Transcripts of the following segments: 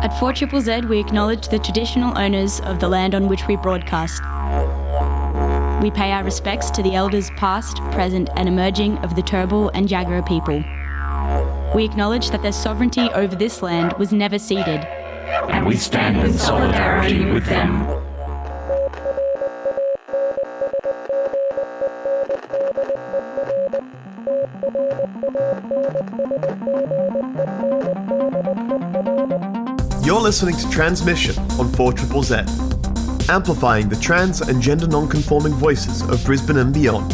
At 4ZZZ, we acknowledge the traditional owners of the land on which we broadcast. We pay our respects to the elders past, present and emerging of the Turrbal and Jagera people. We acknowledge that their sovereignty over this land was never ceded. And we stand in solidarity with them. You're listening to Transmission on 4ZZZ, amplifying the trans and gender non-conforming voices of Brisbane and beyond.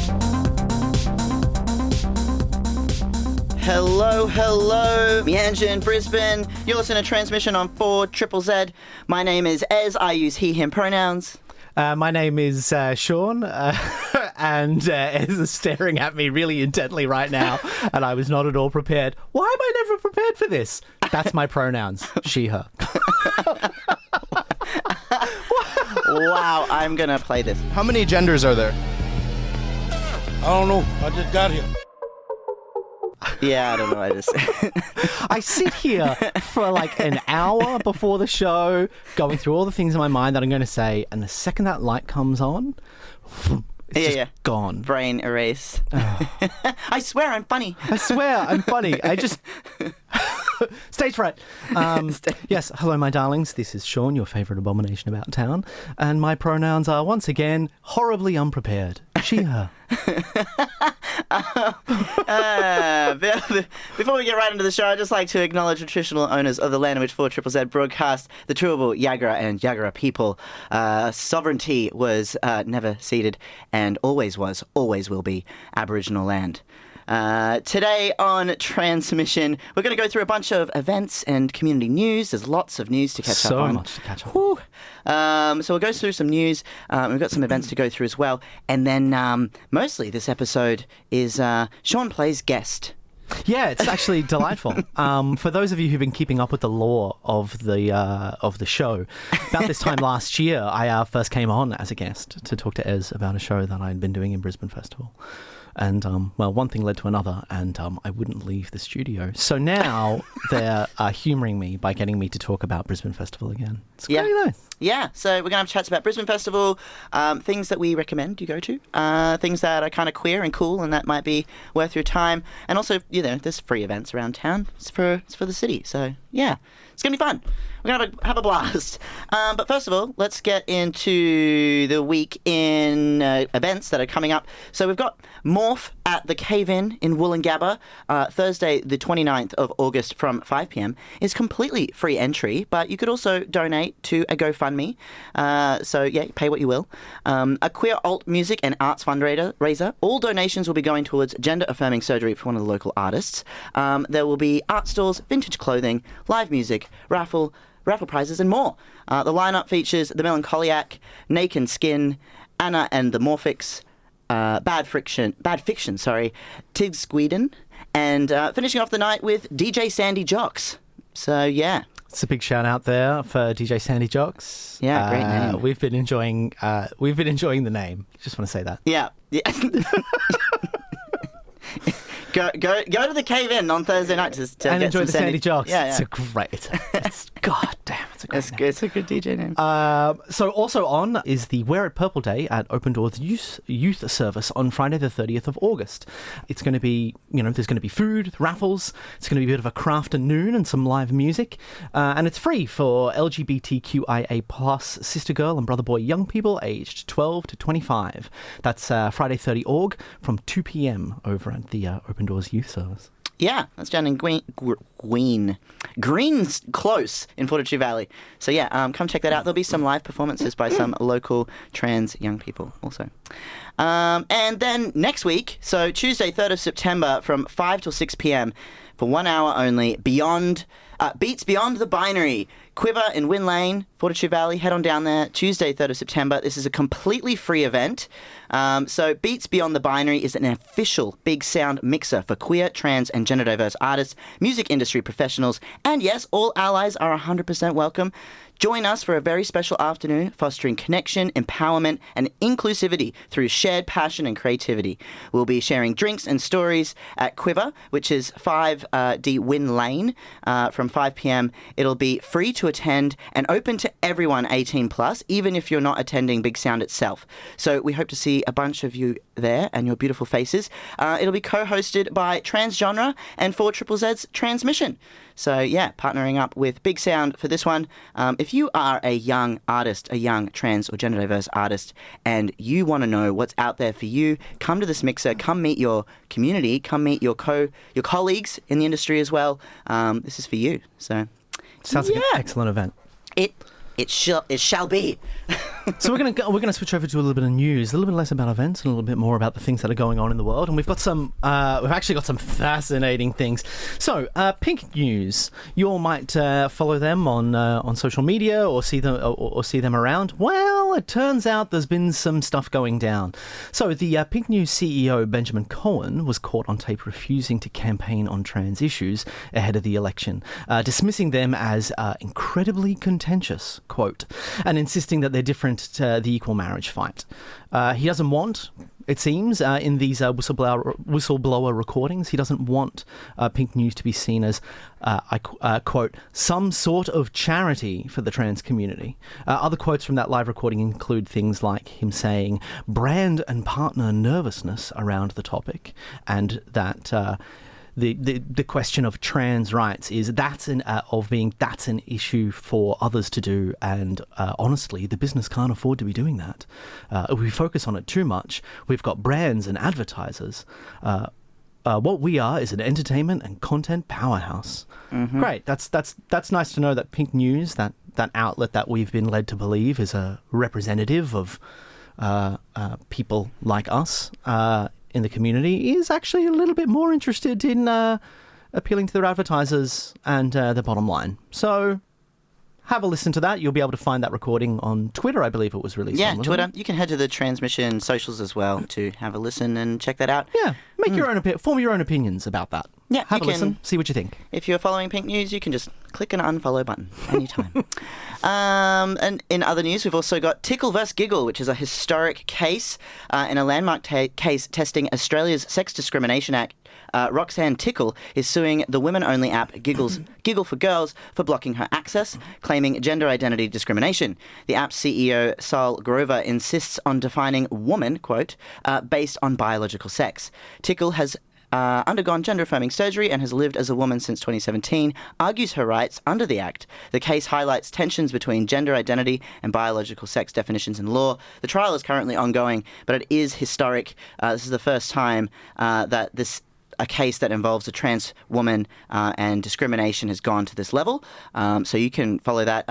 Hello, Meandra in Brisbane. You're listening to Transmission on 4ZZZ. My name is Ez. I use he, him pronouns. My name is Seán, and Ez is staring at me really intently right now, and I was not at all prepared. Why am I never prepared for this? That's my pronouns, she, her. Wow, I'm going to play this. How many genders are there? I don't know. I just got here. Yeah, I don't know. I sit here for like an hour before the show, going through all the things in my mind that I'm going to say, and the second that light comes on, it's just gone. Brain erase. Oh. I swear I'm funny. I just... Stage fright. Yes, hello, my darlings. This is Seán, your favourite abomination about town, and my pronouns are once again horribly unprepared. She, her. Before we get right into the show, I'd just like to acknowledge the traditional owners of the land on which 4ZZZ broadcast, the Turrbal, Jagera and Jagera people. Sovereignty was never ceded and always was, always will be Aboriginal land. Today on Transmission, we're going to go through a bunch of events and community news. There's lots of news to catch up on. So much to catch up on. So we'll go through some news. We've got some events to go through as well. And then mostly this episode is Seán Plays Guest. Yeah, it's actually delightful. For those of you who've been keeping up with the lore of the show, about this time last year, I first came on as a guest to talk to Ez about a show that I'd been doing in Brisbane Festival. And, one thing led to another, and I wouldn't leave the studio. So now they're humouring me by getting me to talk about Brisbane Festival again. It's really nice. Yeah, so we're going to have chats about Brisbane Festival, things that we recommend you go to, things that are kind of queer and cool and that might be worth your time. And also, there's free events around town. It's for the city. So, yeah, it's going to be fun. We're going to have a blast. But first of all, let's get into the week in events that are coming up. So we've got Morph at the Cave-In in Woolloongabba, Thursday the 29th of August from 5 p.m. is completely free entry, but you could also donate to a GoFundMe. So, yeah, pay what you will. A queer alt music and arts fundraiser. All donations will be going towards gender-affirming surgery for one of the local artists. There will be art stores, vintage clothing, live music, raffle prizes and more. The lineup features The Melancholiac, Naked Skin, Anna and the Morphics, Bad Fiction, Tig Squeeden, and finishing off the night with DJ Sandy Jocks. So, yeah. It's a big shout out there for DJ Sandy Jocks. Yeah, great name. We've been enjoying the name. Just want to say that. Yeah. Go to the Cave-In on Thursday night to and get enjoy some the Sandy Jocks. Yeah. It's a great. God damn, it's a great name. It's a good DJ name. So also on is the Wear It Purple Day at Open Doors Youth Service on Friday the 30th of August. It's going to be, there's going to be food, raffles. It's going to be a bit of a craft and noon and some live music. And it's free for LGBTQIA+ sister girl and brother boy young people aged 12 to 25. That's Friday 30 Aug from 2 p.m. over at the Open Doors Youth Service. Yeah, that's down in Green's Close in Fortitude Valley. So yeah, come check that out. There'll be some live performances by some local trans young people also. And then next week, so Tuesday 3rd of September from 5 till 6 p.m. for 1 hour only, Beats Beyond the Binary. QUIVR in Wynn Lane, Fortitude Valley. Head on down there, Tuesday, 3rd of September. This is a completely free event. So Beats Beyond the Binary is an official big sound mixer for queer, trans, and gender diverse artists, music industry professionals, and yes, all allies are 100% welcome. Join us for a very special afternoon fostering connection, empowerment, and inclusivity through shared passion and creativity. We'll be sharing drinks and stories at QUIVR, which is 5D Win Lane, from 5 p.m. It'll be free to attend and open to everyone 18 plus, even if you're not attending Big Sound itself. So we hope to see a bunch of you there and your beautiful faces. It'll be co-hosted by Transgenre and 4ZZ's Transmission. So yeah, partnering up with Big Sound for this one. If you are a young artist, a young trans or gender diverse artist, and you want to know what's out there for you, come to this mixer, come meet your community, come meet your colleagues in the industry as well. This is for you. So sounds like an excellent event. It shall be. So we're gonna switch over to a little bit of news, a little bit less about events, and a little bit more about the things that are going on in the world. And we've got we've actually got some fascinating things. So PinkNEWS, you all might follow them on social media or see them around. Well, it turns out there's been some stuff going down. So the PinkNEWS CEO Benjamin Cohen was caught on tape refusing to campaign on trans issues ahead of the election, dismissing them as incredibly contentious, quote, and insisting that they're different to the equal marriage fight. He doesn't want, it seems, in these whistleblower recordings, he doesn't want PinkNEWS to be seen as, I quote, some sort of charity for the trans community. Other quotes from that live recording include things like him saying brand and partner nervousness around the topic, and that the question of trans rights is that's an issue for others to do, and honestly, the business can't afford to be doing that. If we focus on it too much, we've got brands and advertisers. What we are is an entertainment and content powerhouse. Mm-hmm. Great. That's nice to know that PinkNEWS, that outlet that we've been led to believe is a representative of people like us in the community, is actually a little bit more interested in appealing to their advertisers and their bottom line. So have a listen to that. You'll be able to find that recording on Twitter, I believe it was released on. Twitter. You can head to the Transmission socials as well to have a listen and check that out. Yeah, form your own opinions about that. Yeah, have a listen, see what you think. If you're following PinkNEWS, you can just click an unfollow button anytime. And in other news, we've also got Tickle vs. Giggle, which is a historic case in a landmark case testing Australia's Sex Discrimination Act. Roxanne Tickle is suing the women-only app Giggle for Girls for blocking her access, claiming gender identity discrimination. The app's CEO, Saul Grover, insists on defining woman, quote, based on biological sex. Tickle has undergone gender-affirming surgery and has lived as a woman since 2017, argues her rights under the Act. The case highlights tensions between gender identity and biological sex definitions in law. The trial is currently ongoing, but it is historic. This is the first time that a case that involves a trans woman and discrimination has gone to this level. So you can follow that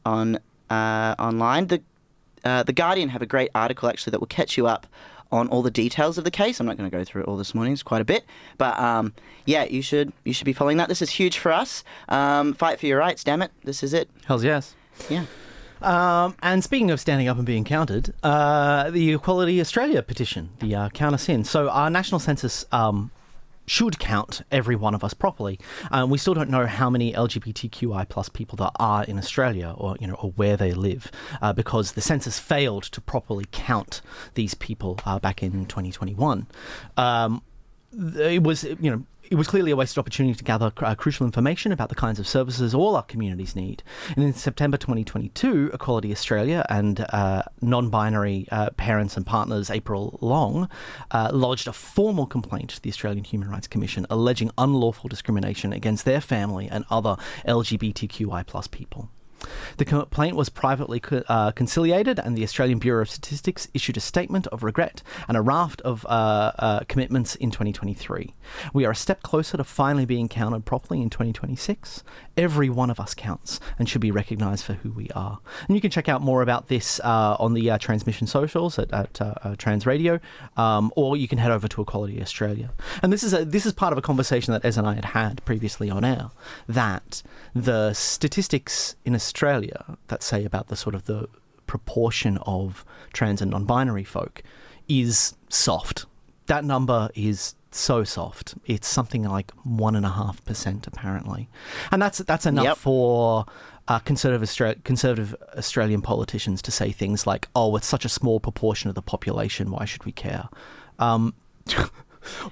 online. The Guardian have a great article, actually, that will catch you up on all the details of the case. I'm not going to go through it all this morning. It's quite a bit. But, yeah, you should be following that. This is huge for us. Fight for your rights, damn it. This is it. Hells yes. Yeah. And speaking of standing up and being counted, the Equality Australia petition, the Count Us In. So our national census should count every one of us properly. We still don't know how many LGBTQI plus people there are in Australia, or where they live, because the census failed to properly count these people back in 2021. It was clearly a wasted opportunity to gather crucial information about the kinds of services all our communities need. And in September 2022, Equality Australia and non-binary parents and partners April Long lodged a formal complaint to the Australian Human Rights Commission alleging unlawful discrimination against their family and other LGBTQI plus people. The complaint was privately conciliated, and the Australian Bureau of Statistics issued a statement of regret and a raft of commitments in 2023. We are a step closer to finally being counted properly in 2026. Every one of us counts and should be recognised for who we are. And you can check out more about this on the Transmission socials at Trans Radio, or you can head over to Equality Australia. And this is part of a conversation that Ez and I had previously on air, that the statistics in Australia that say about the sort of the proportion of trans and non-binary folk is soft. That number is so soft. It's something like 1.5% apparently, and that's enough for conservative Australian politicians to say things like, "Oh, it's such a small proportion of the population. Why should we care?"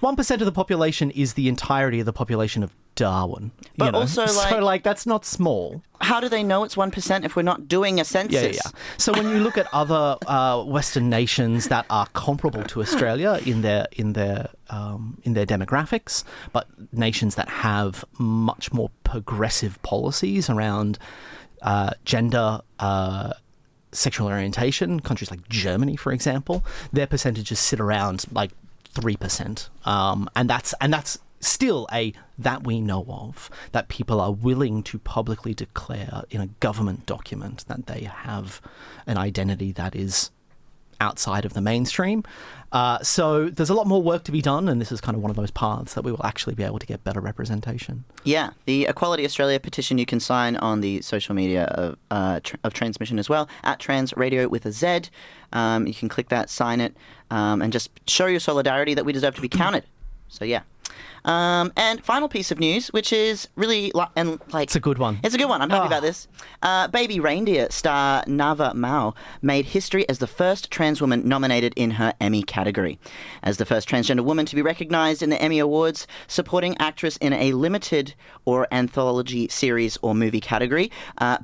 1% of the population is the entirety of the population of Darwin. But also, that's not small. How do they know it's 1% if we're not doing a census? Yeah. So when you look at other Western nations that are comparable to Australia in their demographics, but nations that have much more progressive policies around gender, sexual orientation, countries like Germany, for example, their percentages sit around like 3%, and that's still that we know of, that people are willing to publicly declare in a government document that they have an identity that is outside of the mainstream. So there's a lot more work to be done, and this is kind of one of those paths that we will actually be able to get better representation. Yeah, the Equality Australia petition you can sign on the social media of Transmission as well, at Trans Radio with a Z. You can click that, sign it, and just show your solidarity that we deserve to be counted. So yeah. And final piece of news, which is really it's a good one. It's a good one. I'm happy about this. Baby Reindeer star Nava Mao made history as the first trans woman nominated in her Emmy category. As the first transgender woman to be recognised in the Emmy Awards, supporting actress in a limited or anthology series or movie category,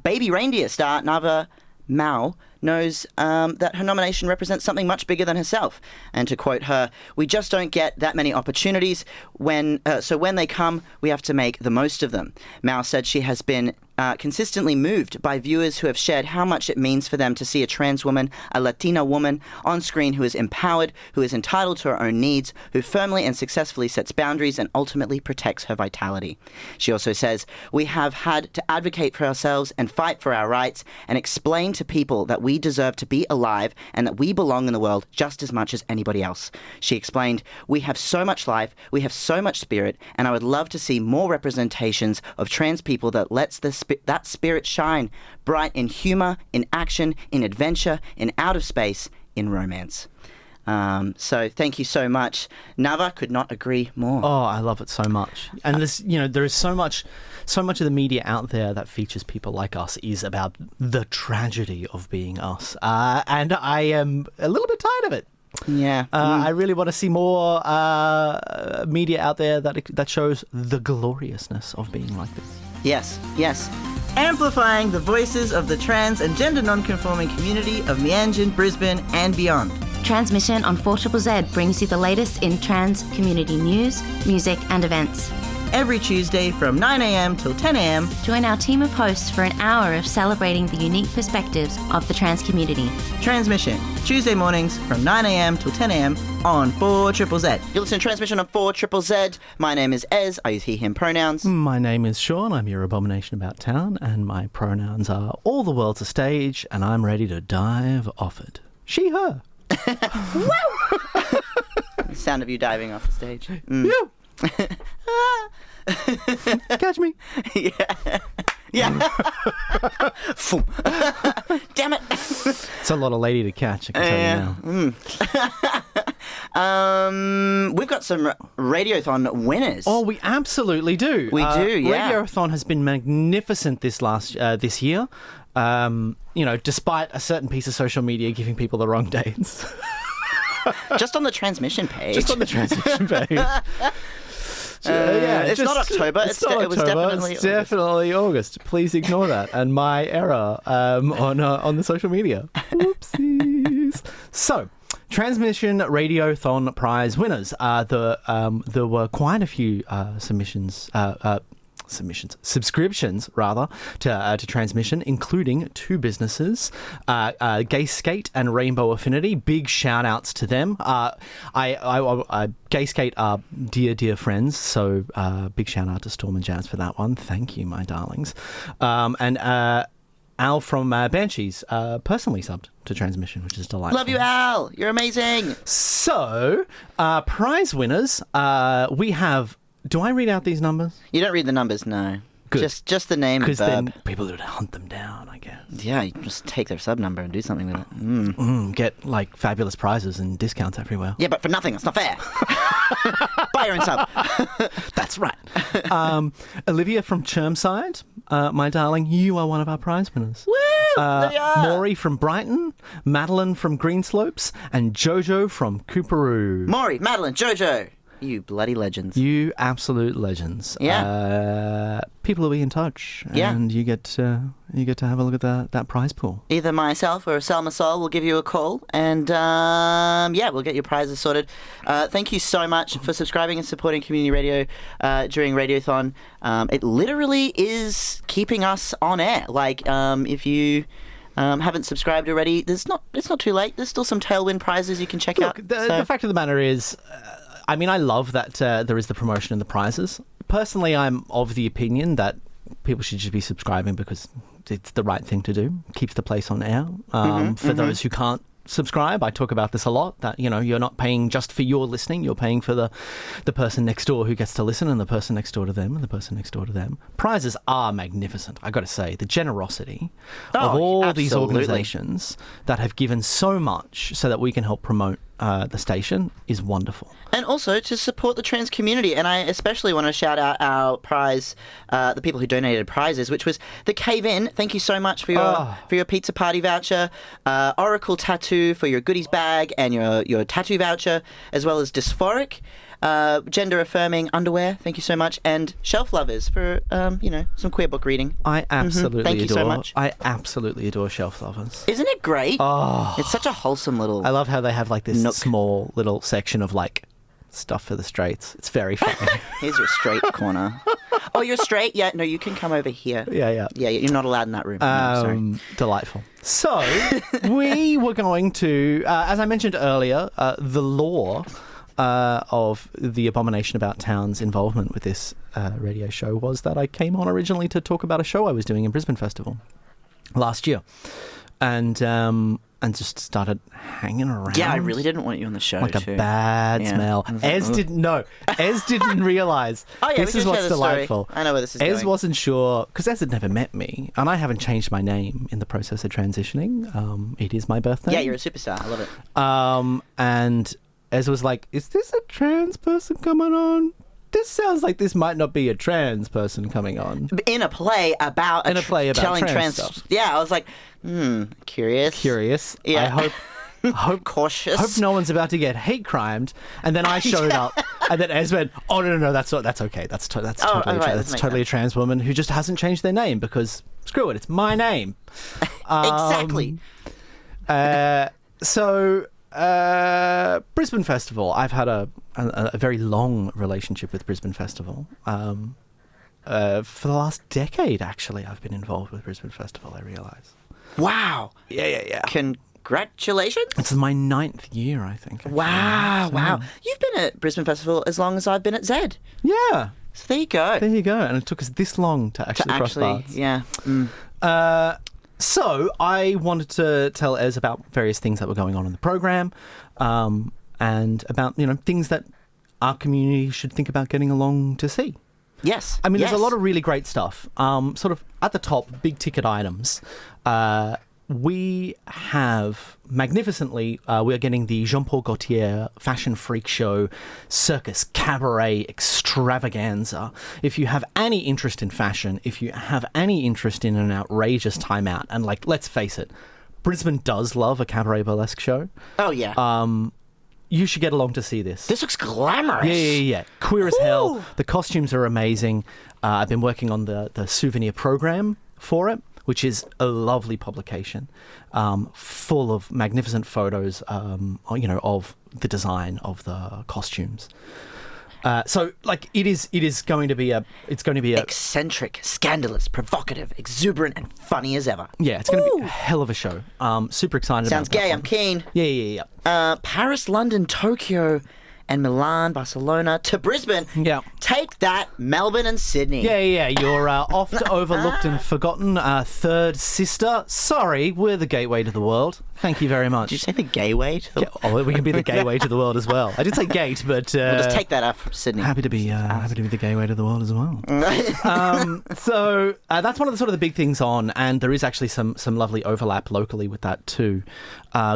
Baby Reindeer star Nava Mao knows that her nomination represents something much bigger than herself. And to quote her, "We just don't get that many opportunities. So when they come, we have to make the most of them." Mao said she has been consistently moved by viewers who have shared how much it means for them to see a trans woman, a Latina woman, on screen who is empowered, who is entitled to her own needs, who firmly and successfully sets boundaries and ultimately protects her vitality. She also says, "We have had to advocate for ourselves and fight for our rights and explain to people that we deserve to be alive and that we belong in the world just as much as anybody else." She explained, "We have so much life, we have so much spirit, and I would love to see more representations of trans people that lets that spirit shine bright in humour, in action, in adventure, in out of space, in romance." So thank you so much. Nava, could not agree more. Oh, I love it so much. And there is so much of the media out there that features people like us is about the tragedy of being us. And I am a little bit tired of it. Yeah. I really want to see more media out there that shows the gloriousness of being like this. Yes. Amplifying the voices of the trans and gender non-conforming community of Meanjin, Brisbane and beyond. Transmission on 4ZZZ brings you the latest in trans community news, music and events. Every Tuesday from 9am till 10am. Join our team of hosts for an hour of celebrating the unique perspectives of the trans community. Transmission, Tuesday mornings from 9am till 10am on 4ZZZ. You're listening to Transmission on 4ZZZ. My name is Ez. I use he, him pronouns. My name is Seán. I'm your abomination about town, and my pronouns are all the world's a stage, and I'm ready to dive off it. She, her. The sound of you diving off the stage. You. Catch me. Yeah. Damn it. It's a lot of lady to catch, I can tell you now. We've got some Radiothon winners. Oh, we absolutely do. We do, yeah. Radiothon has been magnificent this year. Despite a certain piece of social media giving people the wrong dates. Just on the transmission page. It's not October. It was definitely August. Please ignore that and my error on the social media. Whoopsies. So, Transmission Radiothon prize winners. There were quite a few subscriptions rather to Transmission, including two businesses, Gay Skate and Rainbow Affinity. Big shout outs to them. Gay Skate are dear friends, so big shout out to Storm and Jazz for that one. Thank you, my darlings. And Al from Banshees personally subbed to Transmission, which is delightful. Love you, Al. You're amazing. So, prize winners, we have... Do I read out these numbers? You don't read the numbers, no. Good. Just the name Because verb. then people would hunt them down, I guess. Yeah, you just take their sub number and do something with it. Get, like, fabulous prizes and discounts everywhere. Yeah, but for nothing. It's not fair. Buy your own sub. That's right. Olivia from Chermside, my darling, you are one of our prize winners. Woo! Mori from Brighton, Madeline from Greenslopes, and JoJo from Cooperoo. Mori, Madeline, JoJo. You bloody legends. You absolute legends. Yeah. People will be in touch, Yeah. and you get to have a look at that prize pool. Either myself or Selma Sol will give you a call, and we'll get your prizes sorted. Thank you so much for subscribing and supporting community radio during Radiothon. It literally is keeping us on air. Like, if you haven't subscribed already, it's not too late. There's still some Tailwind prizes you can check out. The fact of the matter is, I mean, I love that there is the promotion and the prizes. Personally, I'm of the opinion that people should just be subscribing because it's the right thing to do. Keeps the place on air. For those who can't subscribe, I talk about this a lot, that, you know, you're not paying just for your listening, you're paying for the person next door who gets to listen, and the person next door to them, and the person next door to them. Prizes are magnificent, I got to say. The generosity of all these organisations that have given so much so that we can help promote the station is wonderful. And also to support the trans community. And I especially want to shout out our prize, the people who donated prizes, which was the Cave In. Thank you so much for your pizza party voucher, Oracle Tattoo for your goodies bag and your tattoo voucher, as well as Dysphoric, gender affirming underwear. Thank you so much. And Shelf Lovers for some queer book reading. I absolutely Thank you so much. I absolutely adore Shelf Lovers. Isn't it great? Oh, it's such a wholesome little. I love how they have like this nook. small little section of like stuff for the straights. It's very funny. Here's your straight corner. Oh, you're straight? Yeah, no, you can come over here. Yeah. Yeah, you're not allowed in that room. No, sorry. Delightful. So, we were going to, as I mentioned earlier, the lore of the Abomination About Town's involvement with this radio show was that I came on originally to talk about a show I was doing in Brisbane Festival last year. And just started hanging around. Yeah, I really didn't want you on the show. Like a bad smell. Ez didn't know. Ez didn't realise. This is what's delightful. I know where this is going. Ez wasn't sure, because Ez had never met me, and I haven't changed my name in the process of transitioning. It is my birthday. Yeah, you're a superstar. I love it. And Ez was like, is this a trans person coming on? This sounds like this might not be a trans person coming on. In a play about telling trans stuff. Yeah, I was like, curious. Yeah. I hope cautious. Hope no one's about to get hate crimed. And then I showed up, and then Ez went, "Oh no, that's okay. That's totally a trans woman who just hasn't changed their name because screw it, it's my name." Exactly. So Brisbane Festival. I've had a very long relationship with Brisbane Festival. For the last decade, actually, I've been involved with Brisbane Festival, I realise. Wow. Yeah. Congratulations. It's my 9th year, I think. Actually. Wow. You've been at Brisbane Festival as long as I've been at Zed. Yeah. So there you go. And it took us this long to actually cross paths. Yeah. So I wanted to tell Ez about various things that were going on in the program, and about things that our community should think about getting along to see. Yes. I mean, there's a lot of really great stuff. Sort of at the top, big ticket items. We have magnificently, we're getting the Jean-Paul Gaultier Fashion Freak Show Circus Cabaret Extravaganza. If you have any interest in fashion, if you have any interest in an outrageous timeout, and let's face it, Brisbane does love a cabaret burlesque show. Oh, yeah. You should get along to see this. This looks glamorous. Yeah. Queer as hell. The costumes are amazing. I've been working on the souvenir program for it, which is a lovely publication, full of magnificent photos, of the design of the costumes. So it is going to be a eccentric, scandalous, provocative, exuberant, and funny as ever. Yeah, it's going to be a hell of a show. Super excited. Sounds about gay. that I'm keen. Yeah. Paris, London, Tokyo, and Milan, Barcelona to Brisbane. Yeah. Take that, Melbourne and Sydney. Yeah. You're oft overlooked and forgotten third sister. Sorry, we're the gateway to the world. Thank you very much. Did you say the gateway to the world? Oh, we can be the gateway to the world as well. I did say gate, but We'll just take that up from Sydney. happy to be the gateway to the world as well. So that's one of the sort of the big things on, and there is actually some lovely overlap locally with that too.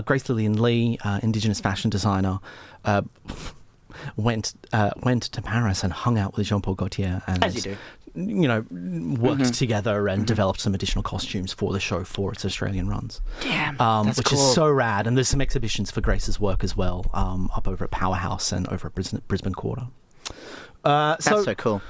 Grace Lillian Lee, Indigenous fashion designer, went to Paris and hung out with Jean-Paul Gaultier, and As you do. Worked together and developed some additional costumes for the show for its Australian runs. Damn, that's which cool. is so rad. And there's some exhibitions for Grace's work as well, up over at Powerhouse and over at Brisbane Quarter. That's so cool.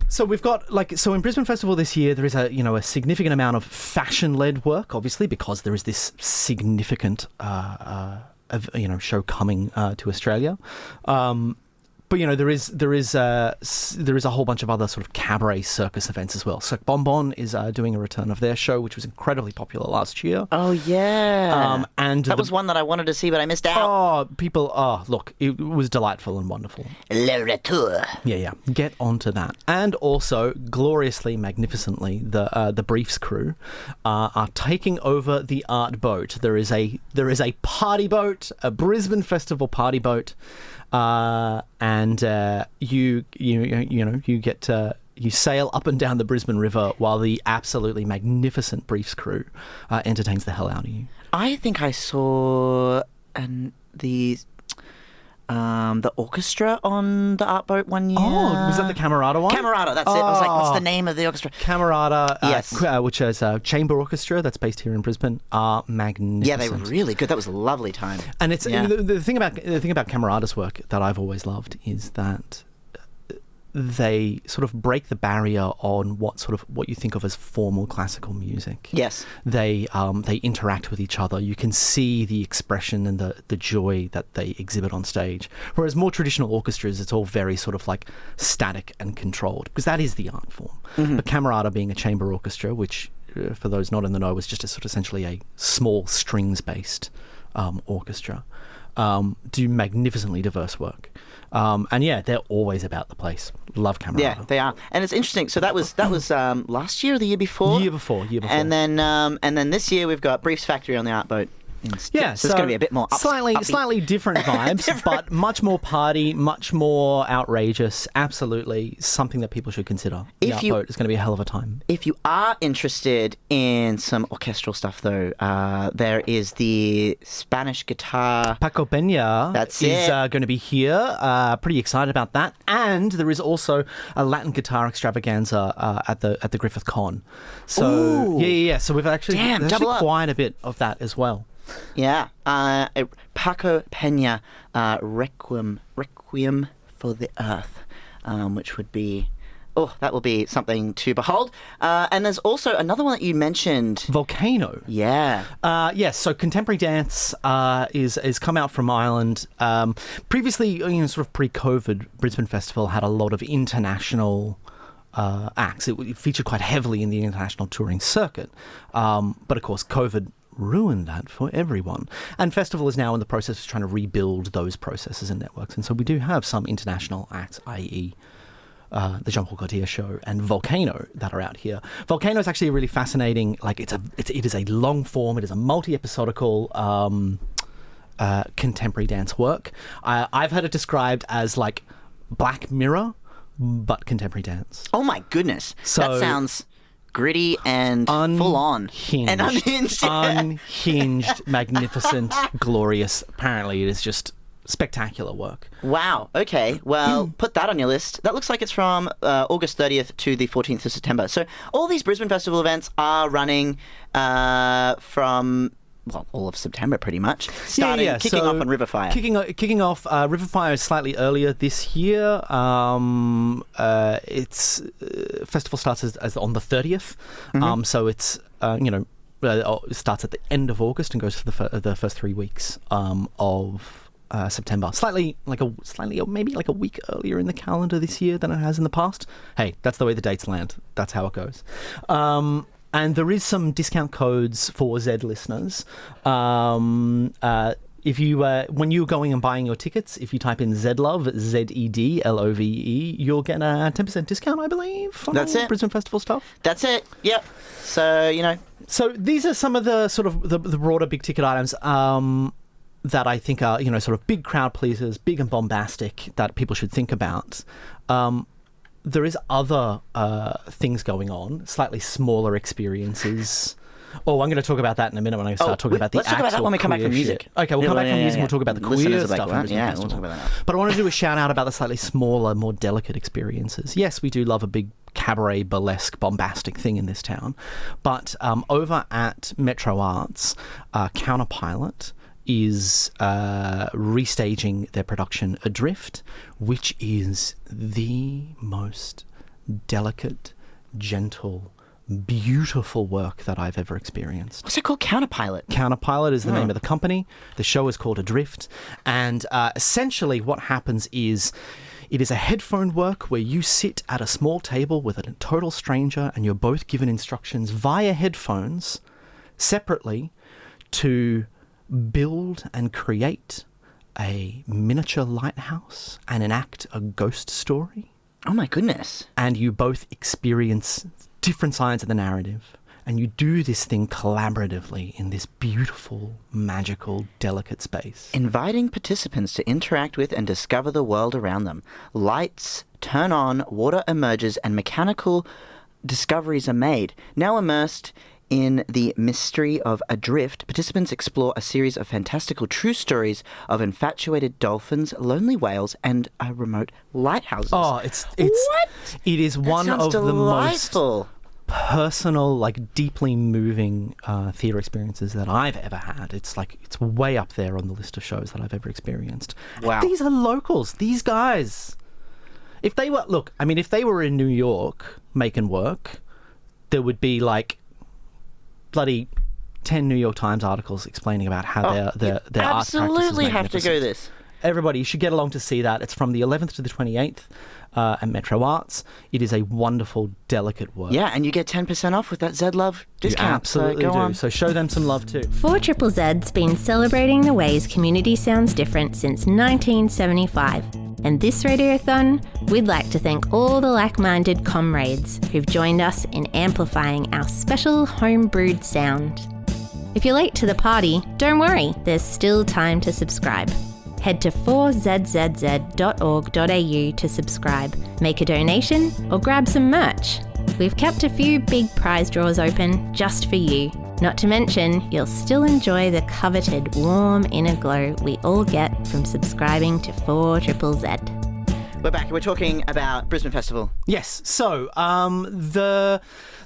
So we've got in Brisbane Festival this year there is a significant amount of fashion-led work, obviously, because there is this significant show coming to Australia. But there is a whole bunch of other sort of cabaret circus events as well. Cirque Bonbon is doing a return of their show, which was incredibly popular last year. Oh yeah, and that was one that I wanted to see, but I missed out. Look, it was delightful and wonderful. Le Retour. Yeah. Get onto that. And also, gloriously, magnificently, the Briefs crew are taking over the art boat. There is a party boat, a Brisbane Festival party boat. And you sail up and down the Brisbane River while the absolutely magnificent Briefs crew entertains the hell out of you. I think I saw the orchestra on the art boat one year. Oh, was that the Camerata one? Camerata, that's it. I was like, what's the name of the orchestra? Camerata, yes. Which is a chamber orchestra that's based here in Brisbane, are magnificent. Yeah, they were really good. That was a lovely time. And it's the thing about Camerata's work that I've always loved is that they sort of break the barrier on what you think of as formal classical music. Yes. They interact with each other. You can see the expression and the joy that they exhibit on stage. Whereas more traditional orchestras, it's all very sort of like static and controlled, because that is the art form. Mm-hmm. But Camerata being a chamber orchestra, which for those not in the know was just essentially a small strings-based orchestra, do magnificently diverse work. They're always about the place. Love Camerata. Yeah, they are. And it's interesting. So that was last year or the year before? Year before. And then this year we've got Briefs Factory on the art boat. Yeah, so it's going to be a bit more slightly different vibes, but much more party, much more outrageous. Absolutely something that people should consider. The art boat is going to be a hell of a time. If you are interested in some orchestral stuff, though, there is the Spanish guitar. Paco Peña is going to be here. Pretty excited about that. And there is also a Latin guitar extravaganza at the Griffith Con. So yeah. So we've actually quite a bit of that as well. Yeah, Paco Peña, Requiem for the Earth, which would be, that will be something to behold. And there's also another one that you mentioned, Volcano. Yeah. Yes. So contemporary dance is come out from Ireland. Previously, sort of pre-COVID, Brisbane Festival had a lot of international acts. It featured quite heavily in the international touring circuit, but of course, COVID ruined that for everyone. And Festival is now in the process of trying to rebuild those processes and networks. And so we do have some international acts, i.e. the Jean-Paul Gaultier show and Volcano that are out here. Volcano is actually really fascinating. Like it is a long form. It is a multi-episodical contemporary dance work. I've heard it described as like Black Mirror, but contemporary dance. Oh my goodness. So, that sounds gritty and full on. And unhinged. Yeah. Unhinged, magnificent, glorious. Apparently it is just spectacular work. Wow. Okay. Well, put that on your list. That looks like it's from August 30th to the 14th of September. So all these Brisbane Festival events are running from all of September, pretty much. Kicking off on Riverfire. Kicking off, Riverfire is slightly earlier this year. It's festival starts as on the 30th. Mm-hmm. So it's it starts at the end of August and goes for the first 3 weeks of September. Maybe like a week earlier in the calendar this year than it has in the past. Hey, that's the way the dates land. That's how it goes. And there is some discount codes for Z listeners. If you, when you're going and buying your tickets, if you type in ZEDLOVE, ZEDLOVE, you'll get a 10% discount, I believe. On That's it. Brisbane Festival stuff. That's it. Yep. So, So these are some of the sort of the broader big ticket items that I think are, sort of big crowd pleasers, big and bombastic that people should think about. There is other things going on, slightly smaller experiences. Oh, I'm going to talk about that in a minute when I start talking about the let's talk about that when we come back from music. Shit. Okay, we'll come back from music and we'll talk about the queer stuff. We'll talk about that now. But I want to do a shout out about the slightly smaller, more delicate experiences. Yes, we do love a big cabaret, burlesque, bombastic thing in this town. But over at Metro Arts, Counterpilot is restaging their production Adrift, which is the most delicate, gentle, beautiful work that I've ever experienced. What's it called? Counterpilot? Counterpilot is the name of the company. The show is called Adrift. And essentially what happens is it is a headphone work where you sit at a small table with a total stranger and you're both given instructions via headphones separately to build and create a miniature lighthouse and enact a ghost story. Oh my goodness. And you both experience different sides of the narrative, and you do this thing collaboratively in this beautiful, magical, delicate space. Inviting participants to interact with and discover the world around them. Lights turn on, water emerges, and mechanical discoveries are made. Now immersed in the mystery of Adrift, participants explore a series of fantastical true stories of infatuated dolphins, lonely whales, and remote lighthouses. Oh, it is one of the most personal, deeply moving theatre experiences that I've ever had. It's way up there on the list of shows that I've ever experienced. Wow. And these are locals. These guys. If they were in New York making work, there would be bloody 10 New York Times articles explaining about how their art practice is absolutely have to go magnificent. this. Everybody, you should get along to see that. It's from the 11th to the 28th at Metro Arts. It is a wonderful, delicate work. Yeah, and you get 10% off with that ZEDLOVE discount. You absolutely so go do. on. So show them some love too. 4ZZZ's been celebrating the ways community sounds different since 1975. And this Radiothon, we'd like to thank all the like-minded comrades who've joined us in amplifying our special home-brewed sound. If you're late to the party, don't worry, there's still time to subscribe. Head to 4ZZZ.org.au to subscribe, make a donation, or grab some merch. We've kept a few big prize draws open just for you. Not to mention, you'll still enjoy the coveted warm inner glow we all get from subscribing to 4ZZZ. We're back. We're talking about Brisbane Festival. Yes. So,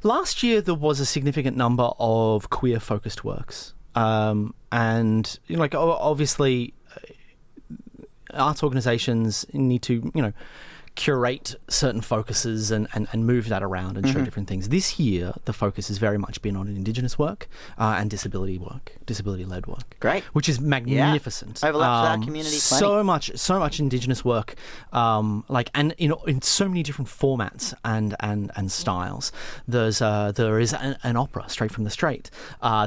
last year there was a significant number of queer-focused works. And, obviously, arts organisations need to, curate certain focuses and move that around and show different things. This year, the focus has very much been on Indigenous work and disability-led work. Great. Which is magnificent. Yeah. Overlaps with our community plenty. So much Indigenous work, and in so many different formats and styles. There is an opera straight from the straight.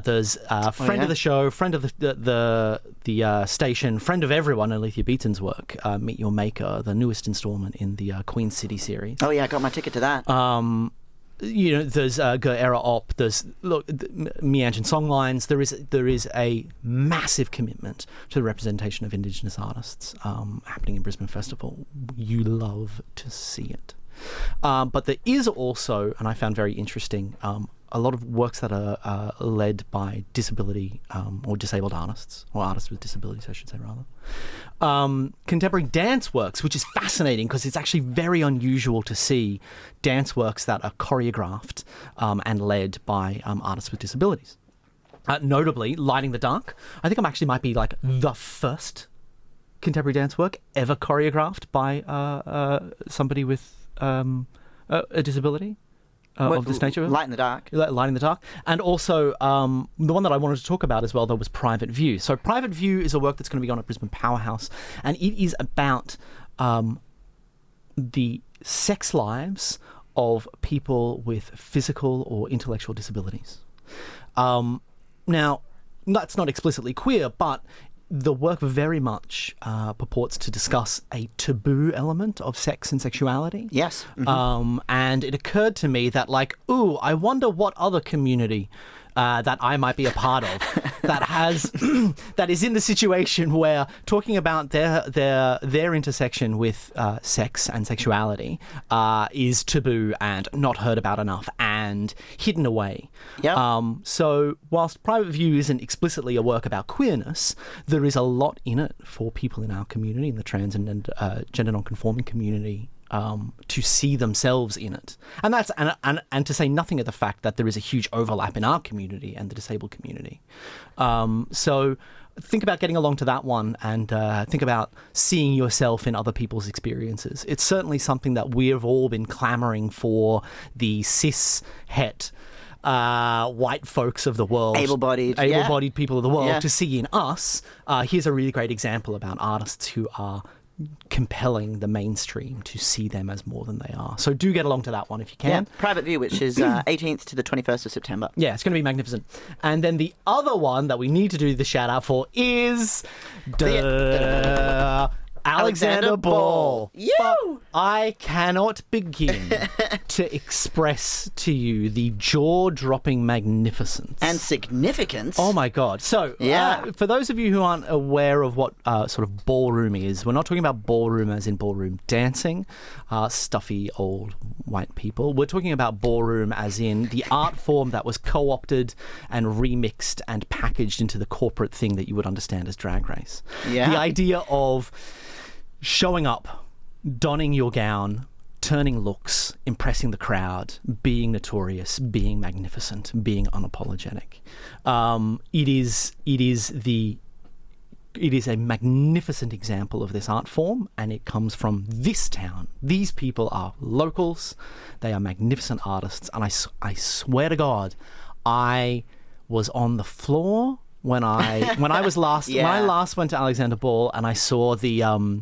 There's a friend of the show, friend of the station, friend of everyone, Alethea Beaton's work, Meet Your Maker, the newest instalment in the Queen City series. Oh yeah, I got my ticket to that. There's Era Op. There's Meandrin Songlines. There is a massive commitment to the representation of Indigenous artists happening in Brisbane Festival. You love to see it. But there is also, and I found very interesting, a lot of works that are led by disability or disabled artists, or artists with disabilities, I should say, rather. Contemporary dance works, which is fascinating because it's actually very unusual to see dance works that are choreographed and led by artists with disabilities. Notably, Lighting the Dark. I think I might be the first contemporary dance work ever choreographed by somebody with a disability. Of this nature. Light in the Dark. Light in the Dark. And also, the one that I wanted to talk about as well, though, was Private View. So Private View is a work that's going to be on at Brisbane Powerhouse, and it is about the sex lives of people with physical or intellectual disabilities. Now, that's not explicitly queer, but the work very much purports to discuss a taboo element of sex and sexuality. Yes. Mm-hmm. And it occurred to me that, like, I wonder what other community that I might be a part of that has that is in the situation where talking about their intersection with sex and sexuality is taboo and not heard about enough and hidden away. Yeah. So whilst Private View isn't explicitly a work about queerness, there is a lot in it for people in our community, in the trans and gender non-conforming community, to see themselves in it. And that's and to say nothing of the fact that there is a huge overlap in our community and the disabled community. So think about getting along to that one and think about seeing yourself in other people's experiences. It's certainly something that we've all been clamoring for, the cis het white folks of the world, able-bodied people of the world, to see in us. Here's a really great example about artists who are compelling the mainstream to see them as more than they are. So do get along to that one if you can. Yeah. Private View, which is 18th to the 21st of September. Yeah, it's going to be magnificent. And then the other one that we need to do the shout out for is Alexander Ball. I cannot begin to express to you the jaw-dropping magnificence and significance. Oh my God. So, for those of you who aren't aware of what sort of ballroom is, we're not talking about ballroom as in ballroom dancing, stuffy old white people. We're talking about ballroom as in the art form that was co-opted and remixed and packaged into the corporate thing that you would understand as Drag Race. Yeah. The idea of showing up, donning your gown, turning looks, impressing the crowd, being notorious, being magnificent, being unapologetic. It is a magnificent example of this art form, and it comes from this town. These people are locals. They are magnificent artists, and I swear to God, I was on the floor when I last went to Alexander Ball, and I saw the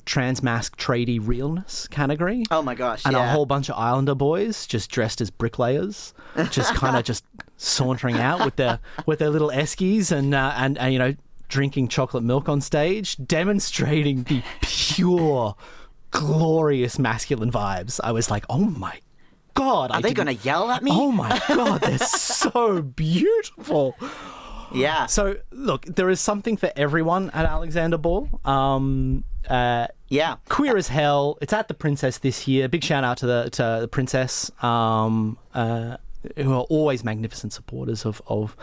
trans mask tradie realness category. Oh my gosh! And a whole bunch of Islander boys just dressed as bricklayers, just kind of just sauntering out with their little eskies and drinking chocolate milk on stage, demonstrating the pure, glorious masculine vibes. I was like, oh my God! Are they going to yell at me? Oh my God! They're so beautiful. Yeah. So look, there is something for everyone at Alexander Ball. Queer as hell. It's at the Princess this year. Big shout out to the Princess, who are always magnificent supporters of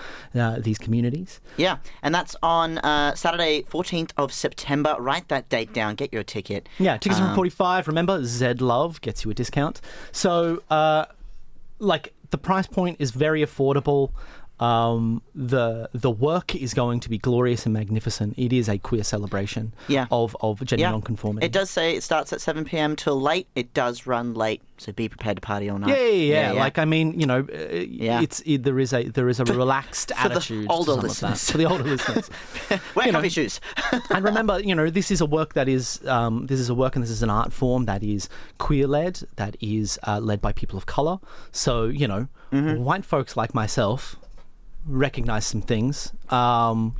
these communities. Yeah, and that's on Saturday, 14th of September. Write that date down. Get your ticket. Yeah, tickets are $45. Remember, ZEDLOVE gets you a discount. So, the price point is very affordable. The work is going to be glorious and magnificent. It is a queer celebration of gender non-conformity. It does say it starts at 7 p.m. till late. It does run late, so be prepared to party all night. Yeah. Like, I mean, there is a relaxed attitude for the older listeners. For the older listeners, wear comfy shoes. And remember, this is a work that is and this is an art form that is queer-led, that is led by people of color. So white folks like myself recognize some things, and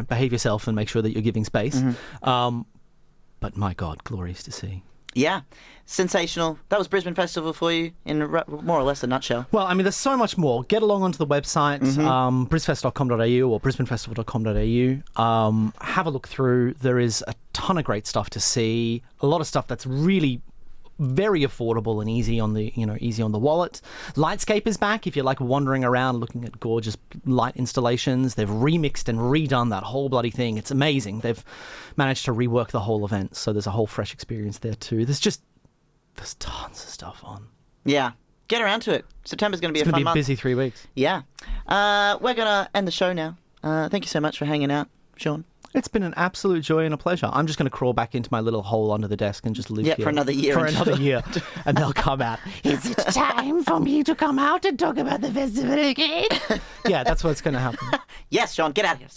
behave yourself and make sure that you're giving space. But my God, glorious to see. Yeah, sensational. That was Brisbane Festival for you in more or less a nutshell. Well, I mean, there's so much more. Get along onto the website, brisfest.com.au or brisbanefestival.com.au. Have a look through. There is a ton of great stuff to see. A lot of stuff that's really very affordable and easy on the wallet. Lightscape is back if you're like wandering around looking at gorgeous light installations. They've remixed and redone that whole bloody thing. It's amazing. They've managed to rework the whole event, so there's a whole fresh experience there too. There's tons of stuff on. Yeah. Get around to it. September's going to be a fun month. It's going to be a busy 3 weeks. Yeah. We're going to end the show now. Thank you so much for hanging out, Seán. It's been an absolute joy and a pleasure. I'm just going to crawl back into my little hole under the desk and just live here. For another year. And they'll come out. Is it time for me to come out and talk about the festival again? Yeah, that's what's going to happen. Yes, Seán, get out of here.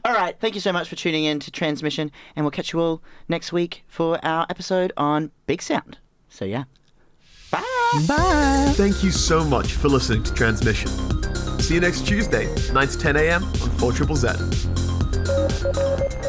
All right. Thank you so much for tuning in to Transmission, and we'll catch you all next week for our episode on Big Sound. So, yeah. Bye. Bye. Thank you so much for listening to Transmission. See you next Tuesday, 9 to 10 a.m. on 4ZZZ.